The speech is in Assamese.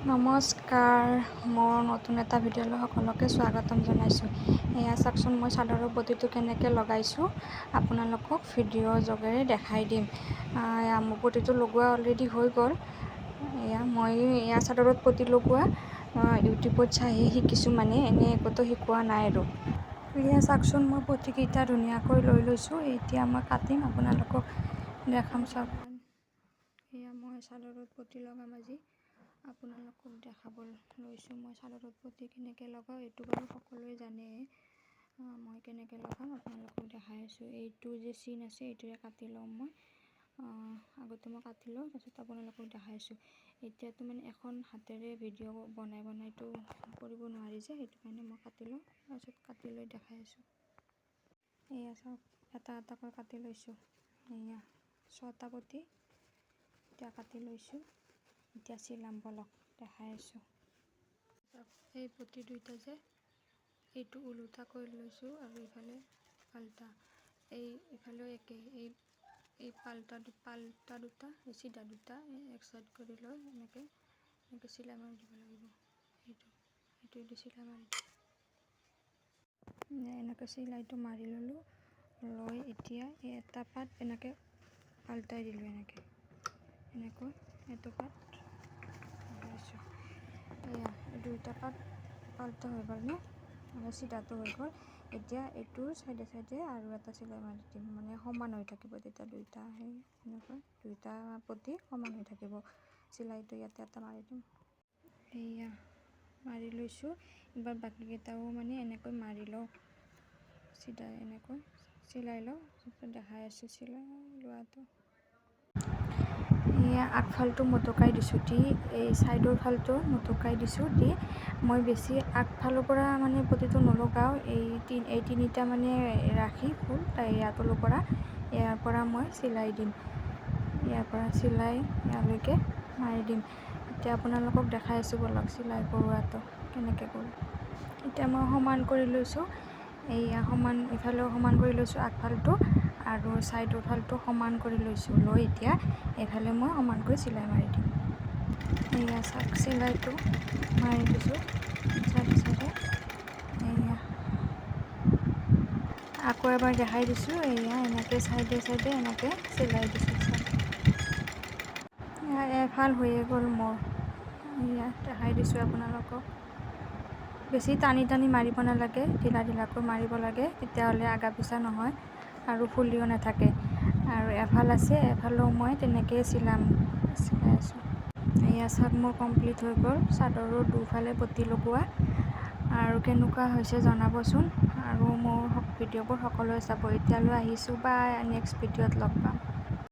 নমস্কাৰ, মোৰ নতুন এটা ভিডিঅ'লৈ সকলোকে স্বাগতম জনাইছোঁ। এয়া চাওকচোন, মই চাদৰৰ পটিটো কেনেকৈ লগাইছোঁ আপোনালোকক ভিডিঅ'ৰ যোগেৰে দেখাই দিম। মোৰ পটিটো লগোৱা অলৰেডি হৈ গ'ল। মই চাদৰত পটি লগোৱা ইউটিউবত চাইহে শিকিছোঁ, মানে এনেই একোতো শিকোৱা নাই আৰু। চাওকচোন, মই পটিকেইটা ধুনীয়াকৈ লৈ লৈছোঁ। এতিয়া মই কাটিম, আপোনালোকক দেখাম। চাওক, মই চাদৰত পটি লগাম আজি। আপোনালোকক দেখাব লৈছোঁ মই চাদৰত পটি কেনেকৈ লগাওঁ। এইটো বাৰু সকলোৱে জানে, মই কেনেকৈ লগাম আপোনালোকক দেখাই আছোঁ। এইটো যে চিন আছে, এইটোৰে কাটি লওঁ মই। আগতে মই কাটি লওঁ, তাৰপিছত আপোনালোকক দেখাই আছোঁ। এতিয়াতো মানে এখন হাতেৰে ভিডিঅ' বনাইতো কৰিব নোৱাৰি যে, সেইটো কাৰণে মই কাটি লওঁ, তাৰপিছত কাটি লৈ দেখাই আছোঁ। এয়া চাওক, এটা এটাকৈ কাটি লৈছোঁ। 6টা পটি এতিয়া কাটি লৈছোঁ। এতিয়া চিলাম, বলক দেখাই আছোঁ। এই পটি দুইটা যে, এইটো ওলোটা কৰি লৈছোঁ আৰু ইফালে পাল্টা, ইফালেও একে। এই পাল্টা দুটা, এই চিধা দুটা এক চাইড কৰি লৈ এনেকৈ চিলাই মাৰি দিব লাগিব। এইটো চিলাই মাৰি এনেকৈ চিলাইটো মাৰি ল'লোঁ। লৈ এতিয়া এই এটা পাত এনেকৈ পাল্টাই দিলোঁ, এনেকৈ এইটো পাত লগাইছোঁ। দুইটা পাত পাল্টা হৈ গ'ল নে, চিধাটো হৈ গ'ল। এতিয়া এইটোৰ চাইডে আৰু এটা চিলাই মাৰি দিম, মানে সমান হৈ থাকিব তেতিয়া দুইটা। এনেকৈ দুইটা পটি সমান হৈ থাকিব। চিলাইটো ইয়াতে এটা মাৰি দিম। মাৰি লৈছোঁ। এইবাৰ বাকীকেইটাও মানে এনেকৈ মাৰি লওঁ, চিধা এনেকৈ চিলাই লওঁ। দেখাই আছোঁ চিলাই লোৱাটো। আগফালটো মটকাই দিছোঁ দি, এই চাইডৰ ফালটো মটকাই দিছোঁ দি, মই বেছি আগফালৰ পৰা মানে পটিটো নলগাওঁ। এই তিনিটা মানে ৰাখি ফুল তলৰ পৰা, ইয়াৰ পৰা মই চিলাই দিম। ইয়াৰ পৰা চিলাই ইয়ালৈকে মাৰি দিম। এতিয়া আপোনালোকক দেখাই আছোঁ, বলক চিলাই কৰোৱাটো কেনেকৈ কৰোঁ। এতিয়া মই সমান কৰি লৈছোঁ। ইফালেও সমান কৰি লৈছোঁ আগফালটো, আৰু চাইডৰ ফালটো সমান কৰি লৈছোঁ। লৈ এতিয়া এইফালে মই সমানকৈ চিলাই মাৰি দিম। চাওক, চিলাইটো মাৰি দিছোঁ চাইডে। আকৌ এবাৰ দেখাই দিছোঁ। এনেকৈ চাইডে এনেকৈ চিলাই দিছোঁ। এফাল হৈয়ে গ'ল মোৰ। দেখাই দিছোঁ আপোনালোকক। বেছি টানি মাৰিব নালাগে, ঢিলাকৈ মাৰিব লাগে, তেতিয়াহ'লে আগা পিছা নহয় আৰু ফুলিও নাথাকে। আৰু এফাল আছে, এফালেও মই তেনেকৈয়ে চিলাই আছোঁ। চাওক, মোৰ কমপ্লিট হৈ গ'ল চাদৰৰ দুফালে পটি লগোৱা। আৰু কেনেকুৱা হৈছে জনাবচোন, আৰু মোৰ ভিডিঅ'বোৰ সকলোৱে চাব। এতিয়ালৈ আহিছোঁ, বা নেক্সট ভিডিঅ'ত লগ পাম।